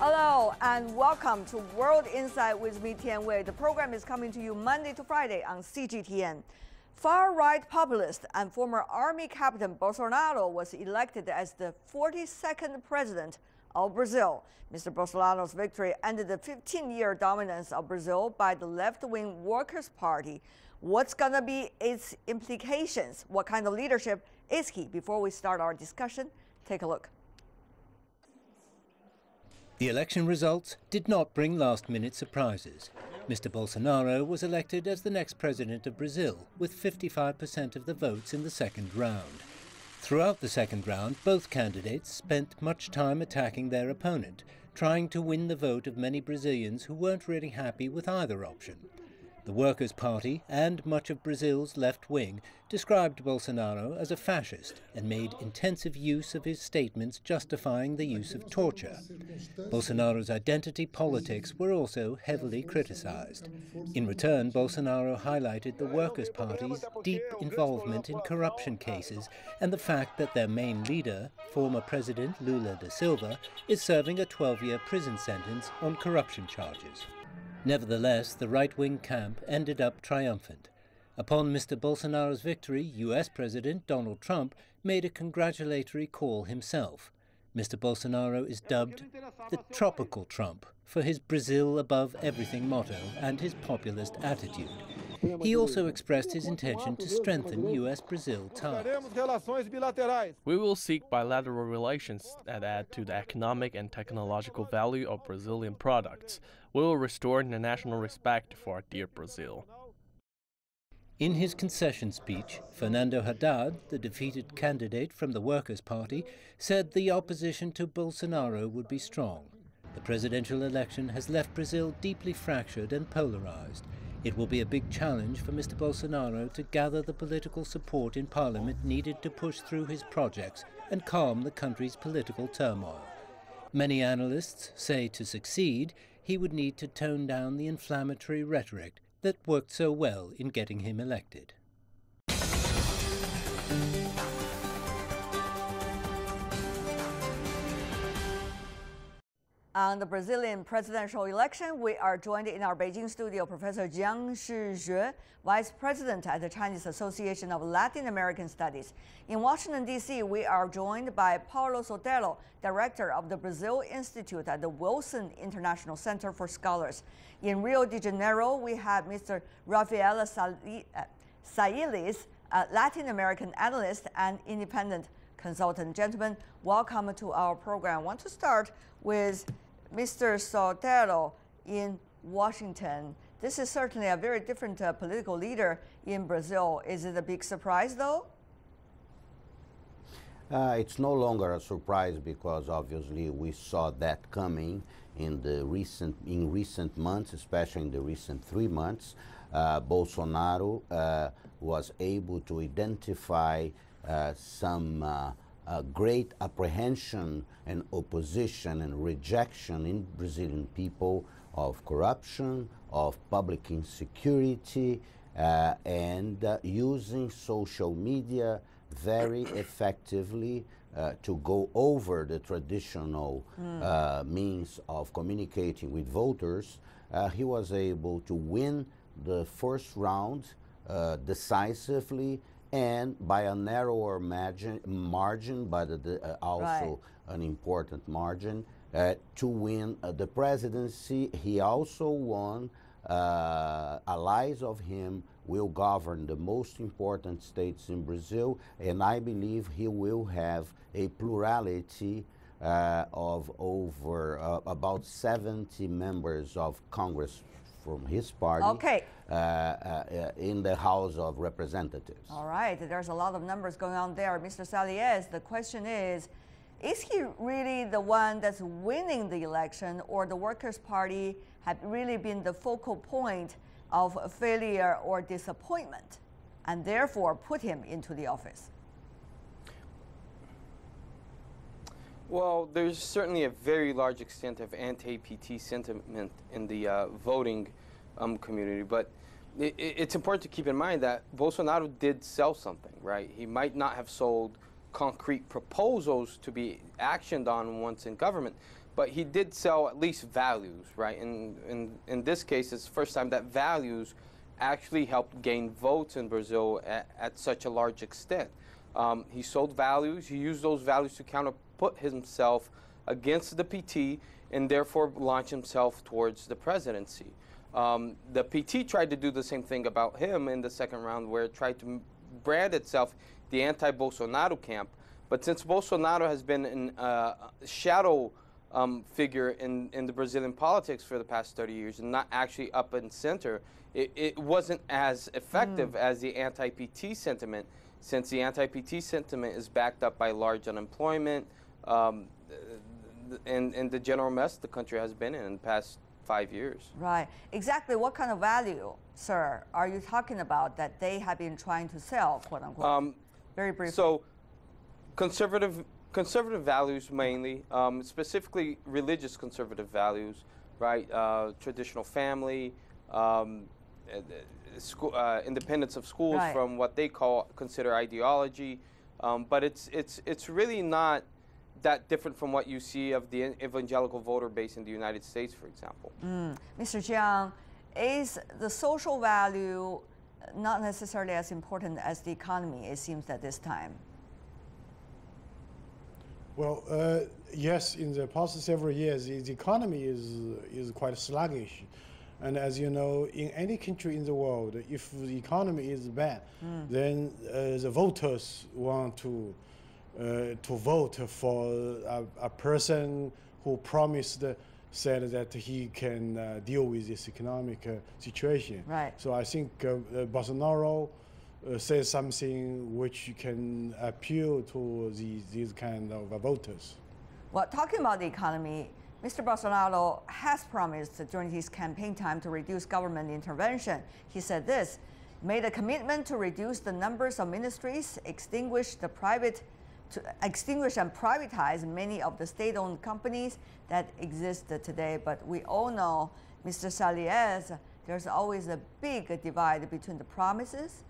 Hello and welcome to World Insight with me, Tian Wei. The program is coming to you Monday to Friday on CGTN. Far-right populist and former army captain Bolsonaro was elected as the 42nd president of Brazil. Mr. Bolsonaro's victory ended the 15-year dominance of Brazil by the left-wing Workers' Party. What's going to be its implications? What kind of leadership is he? Before we start our discussion, take a look. The election results did not bring last-minute surprises. Mr. Bolsonaro was elected as the next president of Brazil, with 55% of the votes in the second round. Throughout the second round, both candidates spent much time attacking their opponent, trying to win the vote of many Brazilians who weren't really happy with either option. The Workers' Party and much of Brazil's left wing described Bolsonaro as a fascist and made intensive use of his statements justifying the use of torture. Bolsonaro's identity politics were also heavily criticized. In return, Bolsonaro highlighted the Workers' Party's deep involvement in corruption cases and the fact that their main leader, former President Lula da Silva, is serving a 12-year prison sentence on corruption charges. Nevertheless, the right-wing camp ended up triumphant. Upon Mr. Bolsonaro's victory, U.S. President Donald Trump made a congratulatory call himself. Mr. Bolsonaro is dubbed the tropical Trump for his Brazil above everything motto and his populist attitude. He also expressed his intention to strengthen U.S.-Brazil ties. We will seek bilateral relations that add to the economic and technological value of Brazilian products. We will restore the national respect for our dear Brazil. In his concession speech, Fernando Haddad, the defeated candidate from the Workers' Party, said the opposition to Bolsonaro would be strong. The presidential election has left Brazil deeply fractured and polarized. It will be a big challenge for Mr. Bolsonaro to gather the political support in parliament needed to push through his projects and calm the country's political turmoil. Many analysts say to succeed, he would need to tone down the inflammatory rhetoric that worked so well in getting him elected. On the Brazilian presidential election, we are joined in our Beijing studio Professor Jiang Shizhe, Vice President at the Chinese Association of Latin American Studies. In Washington, D.C., we are joined by Paulo Sotelo, Director of the Brazil Institute at the Wilson International Center for Scholars. In Rio de Janeiro, we have Mr. Rafael Sailes, a Latin American analyst and independent consultant. Gentlemen, welcome to our program. I want to start with Mr. Sotelo in Washington. This is certainly a very different political leader in Brazil. Is it a big surprise, though? It's no longer a surprise because obviously we saw that coming in recent months, especially in the recent 3 months. Bolsonaro was able to identify some great apprehension and opposition and rejection in Brazilian people of corruption, of public insecurity, and using social media very effectively to go over the traditional means of communicating with voters. He was able to win the first round decisively and by a narrower margin, but also an important margin, to win the presidency. He also won. Allies of him will govern the most important states in Brazil, and I believe he will have a plurality of over about 70 members of Congress from his party in the House of Representatives. All right, there's a lot of numbers going on there. Mr. Saliez, the question is he really the one that's winning the election, or the Workers' Party have really been the focal point of failure or disappointment, and therefore put him into the office? Well, there's certainly a very large extent of anti-PT sentiment in the voting community, but it's important to keep in mind that Bolsonaro did sell something, right? He might not have sold concrete proposals to be actioned on once in government, but he did sell at least values, right? And in this case, it's the first time that values actually helped gain votes in Brazil at such a large extent. He sold values. He used those values to counterput himself against the PT and therefore launch himself towards the presidency. The PT tried to do the same thing about him in the second round, where it tried to brand itself the anti-Bolsonaro camp. But since Bolsonaro has been a shadow figure in the Brazilian politics for the past 30 years and not actually up and center, it wasn't as effective as the anti-PT sentiment, since the anti-PT sentiment is backed up by large unemployment and the general mess the country has been in the past 5 years. Right. Exactly what kind of value, sir, are you talking about that they have been trying to sell, quote unquote? Very briefly. So, conservative values mainly, specifically religious conservative values, right? Traditional family, independence of schools right. from what they consider ideology, but it's really not that different from what you see of the evangelical voter base in the United States, for example. Mr. Jiang, is the social value not necessarily as important as the economy, it seems at this time? Well, yes, in the past several years, the economy is quite sluggish. And as you know, in any country in the world, if the economy is bad, then the voters want to vote for a person who said that he can deal with this economic situation. Right. So I think Bolsonaro says something which can appeal to these kind of voters. Well, talking about the economy, Mr. Bolsonaro has promised during his campaign time to reduce government intervention. He said this, made a commitment to reduce the numbers of ministries, extinguish and privatize many of the state-owned companies that exist today. But we all know, Mr. Saliez, there's always a big divide between the promises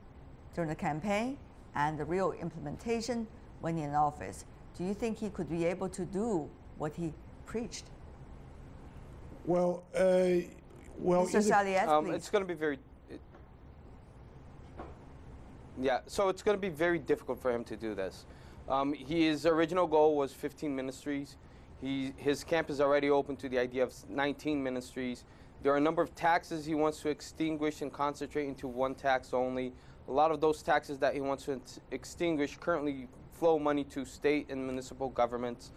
during the campaign and the real implementation when in office. Do you think he could be able to do what he preached? Well, Mr. Saliez, please. It's going to be very. So it's going to be very difficult for him to do this. His original goal was 15 ministries. His camp is already open to the idea of 19 ministries. There are a number of taxes he wants to extinguish and concentrate into one tax only. A lot of those taxes that he wants to extinguish currently flow money to state and municipal governments.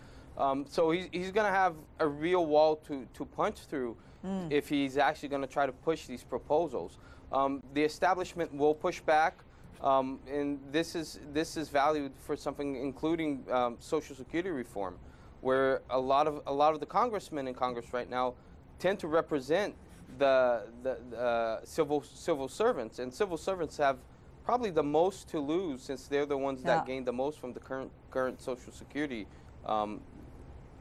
So he's going to have a real wall to punch through if he's actually going to try to push these proposals. The establishment will push back, and this is valued for something including Social Security reform, where a lot of the congressmen in Congress right now tend to represent the civil servants, and civil servants have probably the most to lose, since they're the ones that gain the most from the current Social Security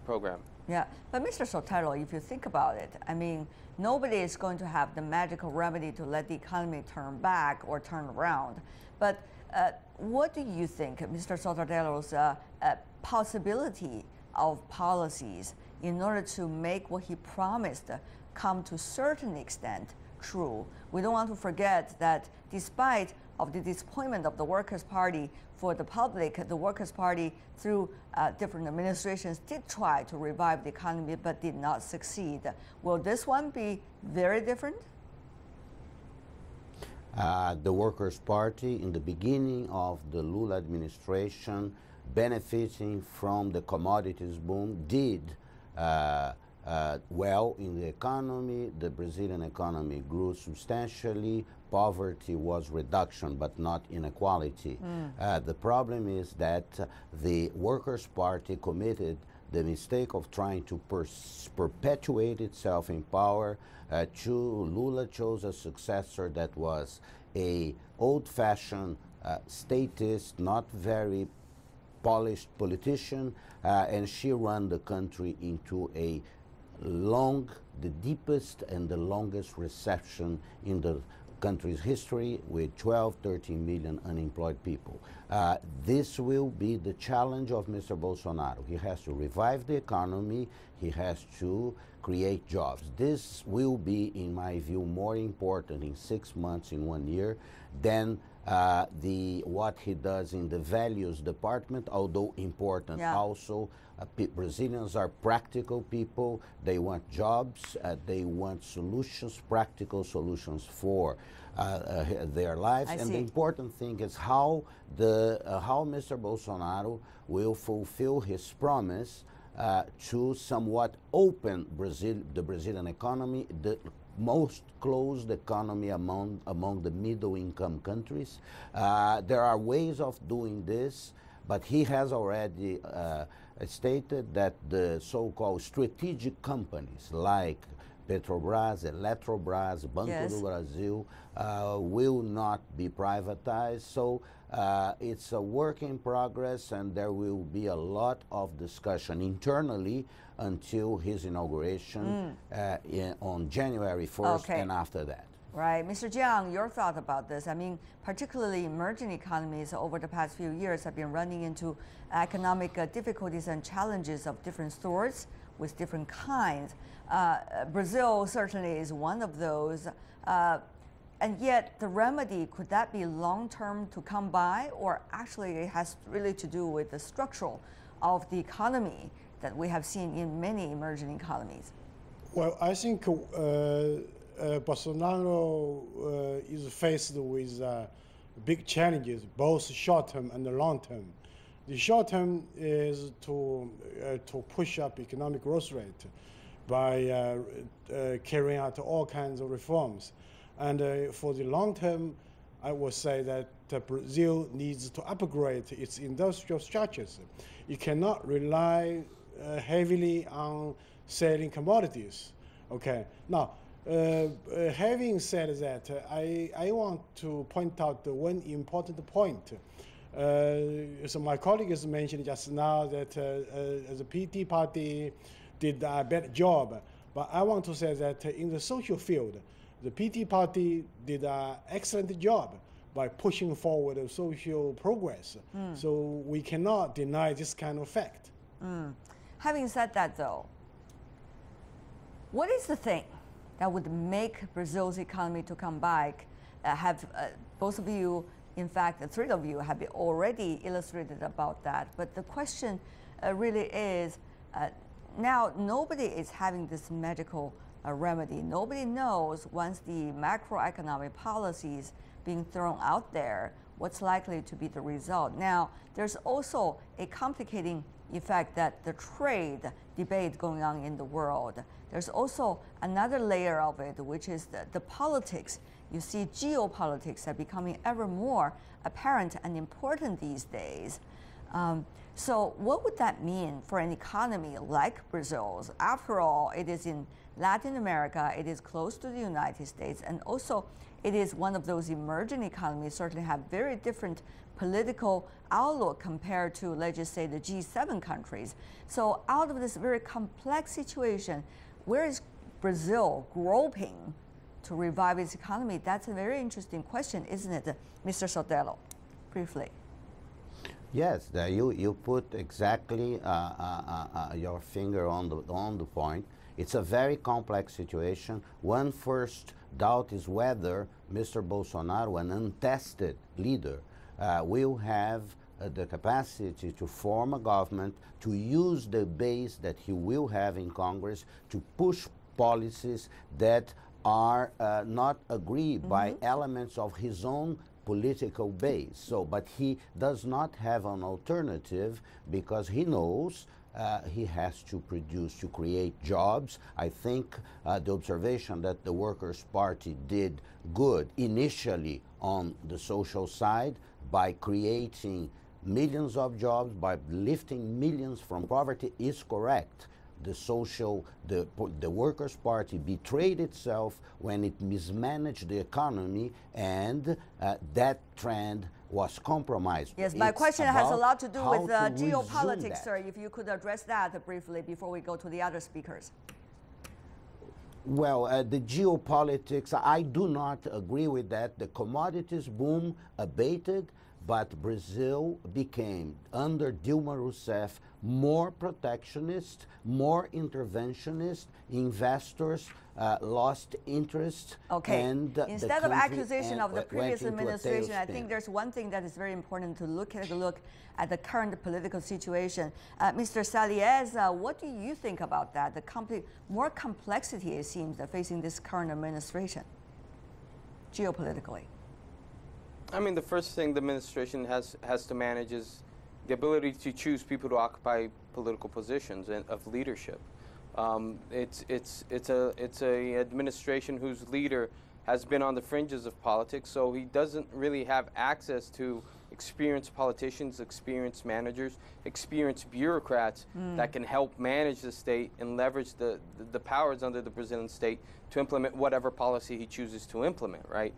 program. Yeah, but Mr. Sotelo, if you think about it, I mean, nobody is going to have the magical remedy to let the economy turn back or turn around. But what do you think, Mr. Sotelo's possibility of policies in order to make what he promised come to a certain extent true? We don't want to forget that despite of the disappointment of the Workers' Party for the public, the Workers' Party, through different administrations, did try to revive the economy but did not succeed. Will this one be very different? The Workers' Party, in the beginning of the Lula administration, benefiting from the commodities boom, did well in the economy. The Brazilian economy grew substantially. Poverty was reduction, but not inequality. The problem is that the Workers' Party committed the mistake of trying to perpetuate itself in power. Lula chose a successor that was a old-fashioned statist, not very polished politician, and she ran the country into the deepest and the longest recession in the country's history with 12, 13 million unemployed people. This will be the challenge of Mr. Bolsonaro. He has to revive the economy. He has to create jobs. This will be, in my view, more important in 6 months, in 1 year, than what he does in the values department, although important. Also, Brazilians are practical people. They want jobs. They want solutions, practical solutions for their lives. The important thing is how Mr. Bolsonaro will fulfill his promise to somewhat open the Brazilian economy, the most closed economy among the middle-income countries. There are ways of doing this, but he has already stated that the so-called strategic companies like Petrobras, Eletrobras, Banco do Brasil will not be privatized. So it's a work in progress, and there will be a lot of discussion internally until his inauguration on January 1st and after that. Right. Mr. Jiang, your thought about this? I mean, particularly emerging economies over the past few years have been running into economic difficulties and challenges of different sorts with different kinds. Brazil certainly is one of those. And yet the remedy, could that be long-term to come by, or actually it has really to do with the structural of the economy that we have seen in many emerging economies? Well, I think Bolsonaro is faced with big challenges, both short-term and long-term. The short-term is to push up economic growth rate by carrying out all kinds of reforms. And for the long-term, I would say that Brazil needs to upgrade its industrial structures. It cannot rely heavily on selling commodities. Okay. Now, having said that, I want to point out one important point. So my colleague has mentioned just now that the PT party did a better job. But I want to say that in the social field, the PT party did an excellent job by pushing forward social progress. So we cannot deny this kind of fact. Having said that, though, what is the thing that would make Brazil's economy to come back? Both of you, in fact, the three of you have already illustrated about that. But the question really is, now nobody is having this magical remedy. Nobody knows, once the macroeconomic policies being thrown out there, what's likely to be the result. Now, there's also a complicating effect that the trade debate going on in the world. There's also another layer of it, which is the politics. You see, geopolitics are becoming ever more apparent and important these days. So what would that mean for an economy like Brazil's? After all, it is in Latin America, it is close to the United States, and also it is one of those emerging economies, certainly have very different political outlook compared to, let's just say, the G7 countries. So out of this very complex situation, where is Brazil groping to revive its economy? That's a very interesting question, isn't it, Mr. Sotelo? Briefly. Yes, you put exactly your finger on the point. It's a very complex situation. One first doubt is whether Mr. Bolsonaro, an untested leader, will have the capacity to form a government, to use the base that he will have in Congress to push policies that are not agreed by elements of his own political base. So, but he does not have an alternative because he knows he has to produce, to create jobs. I think the observation that the Workers' Party did good initially on the social side by creating millions of jobs, by lifting millions from poverty is correct. The Workers' Party betrayed itself when it mismanaged the economy, and that trend was compromised. Yes, my question has a lot to do with geopolitics, sir. If you could address that briefly before we go to the other speakers. Well, the geopolitics, I do not agree with that. The commodities boom abated, but Brazil became, under Dilma Rousseff, more protectionist, more interventionist. Investors lost interest. Okay. And instead of accusation of the previous administration, I think there's one thing that is very important to take a look at the current political situation. Mr. Saliez, what do you think about that? The more complexity, it seems, facing this current administration, geopolitically. I mean, the first thing the administration has to manage is the ability to choose people to occupy political positions of leadership. It's a administration whose leader has been on the fringes of politics, so he doesn't really have access to experienced politicians, experienced managers, experienced bureaucrats that can help manage the state and leverage the powers under the Brazilian state to implement whatever policy he chooses to implement, right?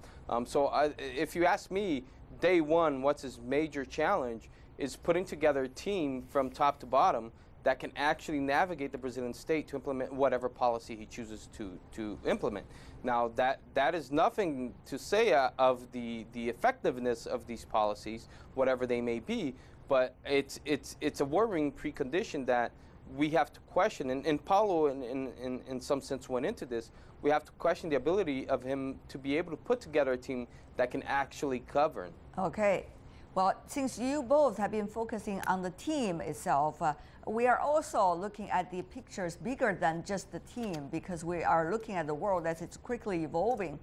If you ask me, day one, what's his major challenge is putting together a team from top to bottom that can actually navigate the Brazilian state to implement whatever policy he chooses to implement. Now, that is nothing to say of the effectiveness of these policies, whatever they may be, but it's a worrying precondition that we have to question, and Paulo in some sense went into this. We have to question the ability of him to be able to put together a team that can actually govern. Okay. Well, since you both have been focusing on the team itself, we are also looking at the pictures bigger than just the team, because we are looking at the world as it's quickly evolving.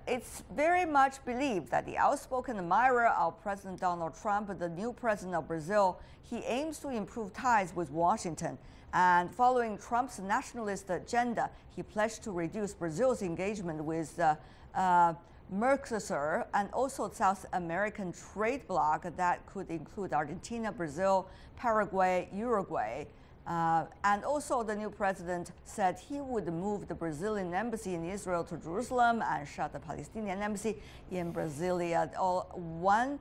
It's very much believed that the outspoken admirer of President Donald Trump, the new president of Brazil, he aims to improve ties with Washington. And following Trump's nationalist agenda, he pledged to reduce Brazil's engagement with Mercosur and also South American trade bloc that could include Argentina, Brazil, Paraguay, Uruguay. And also the new president said he would move the Brazilian embassy in Israel to Jerusalem and shut the Palestinian embassy in Brasilia. All one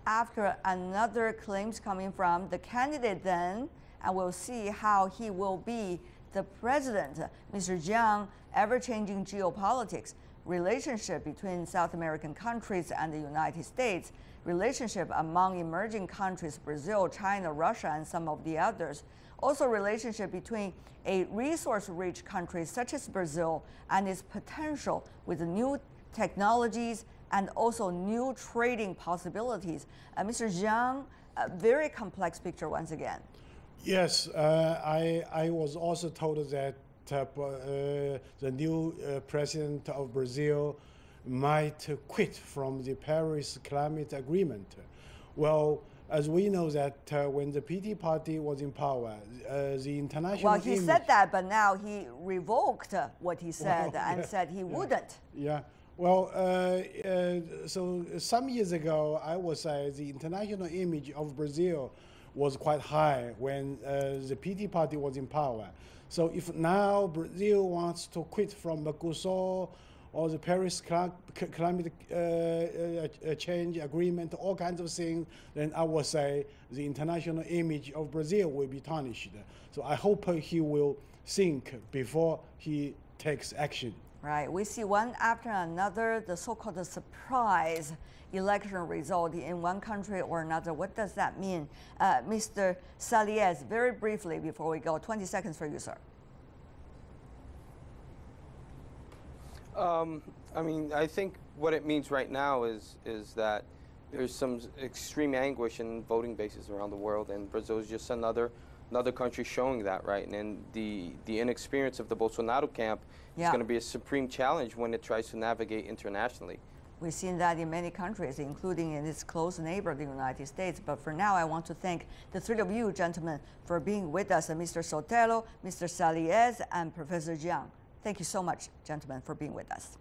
after another claims coming from the candidate then, and we'll see how he will be the president. Mr. Jiang, ever-changing geopolitics, relationship between South American countries and the United States, relationship among emerging countries, Brazil, China, Russia, and some of the others. Also relationship between a resource-rich country such as Brazil and its potential with new technologies and also new trading possibilities. Mr. Jiang, a very complex picture once again. Yes, I was also told that the new president of Brazil might quit from the Paris Climate Agreement. Well, as we know that when the PT party was in power, the international Well, he said that, but now he revoked what he said and said he wouldn't. Yeah. Well, so some years ago, I would say the international image of Brazil was quite high when the PT party was in power. So if now Brazil wants to quit from Mercosur or the Paris climate change agreement, all kinds of things, then I would say the international image of Brazil will be tarnished. So I hope he will think before he takes action. Right. We see one after another, the so-called surprise election result in one country or another. What does that mean? Mr. Saliez, very briefly before we go, 20 seconds for you, sir. I mean, I think what it means right now is that there's some extreme anguish in voting bases around the world, and Brazil is just another country showing that, right? And the inexperience of the Bolsonaro camp is going to be a supreme challenge when it tries to navigate internationally. We've seen that in many countries, including in its close neighbor, the United States. But for now, I want to thank the three of you, gentlemen, for being with us, Mr. Sotelo, Mr. Saliez, and Professor Jiang. Thank you so much, gentlemen, for being with us.